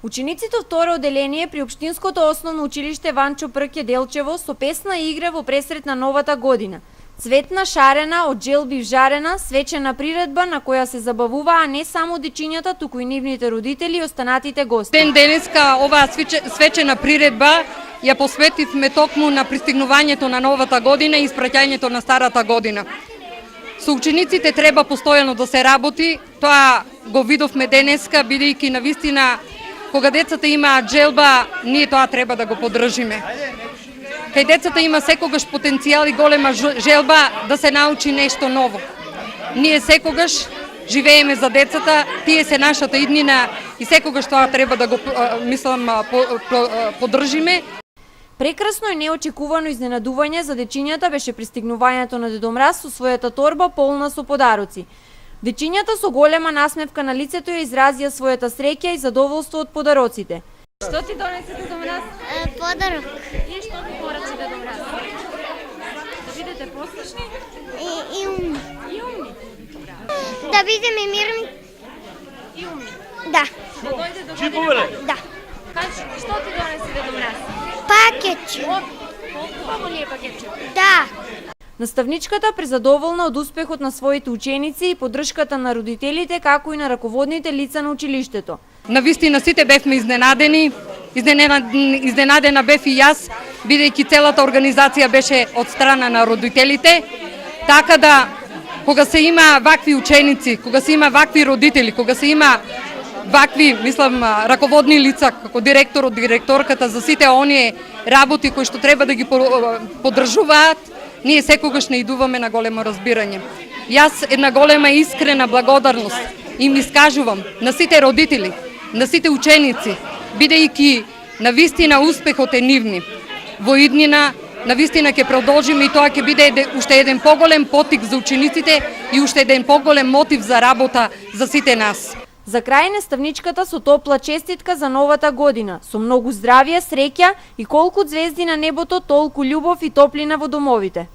Учениците второ одделение при Општинското основно училиште Ванчо Прке Делчево со песна игра во пресрет на новата година. Цветна, шарена, од желби вжарена, свечена приредба на која се забавуваа не само дечињата, туку и нивните родители и останатите гости. Денеска оваа свечена приредба ја посветивме токму на пристигнувањето на новата година и испраќањето на старата година. Со учениците треба постојано да се работи, тоа го видовме денеска, бидејќи навистина кога децата имаат желба, ние тоа треба да го поддржиме. Кај децата има секогаш потенцијал и голема желба да се научи нешто ново. Ние секогаш живееме за децата, тие се нашата иднина и секогаш тоа треба да го поддржиме. Прекрасно и неочекувано изненадување за дечињата беше пристигнувањето на Дедо Мраз со својата торба полна со подароци. Дечињата со голема насмевка на лицето ја изразија својата среќа и задоволство од подароците. Што ти донесе Дедо Мраз? Подарок. И што ти порачи Дедо Мраз? Да бидете послушни И умни. и умни. Да бидеме мирни. И умни. Да. Да дојде до година. Да. Кажи, што ти донесе Дедо Мраз? Пакетче. Колку ли е пакетче? Да. Наставничката презадоволна од успехот на своите ученици и поддршката на родителите, како и на раководните лица на училиштето. Навистина сите бевме изненадени. Изненадена бев и јас, бидејќи целата организација беше од страна на родителите. Така да, кога се има вакви ученици, кога се има вакви родители, кога се има вакви, раководни лица, како директорот, директорката, за сите оние работи кои што треба да ги поддржуваат, ние секогаш наидуваме на големо разбирање. Јас една голема искрена благодарност им искажувам на сите родители, на сите ученици, бидејќи навистина успехот е нивни. Во иднина навистина ќе продолжиме и тоа ќе биде уште еден поголем потик за учениците и уште еден поголем мотив за работа за сите нас. За крај наставничката со топла честитка за новата година, со многу здравје, среќа и колку ѕвезди на небото, толку љубов и топлина во домовите.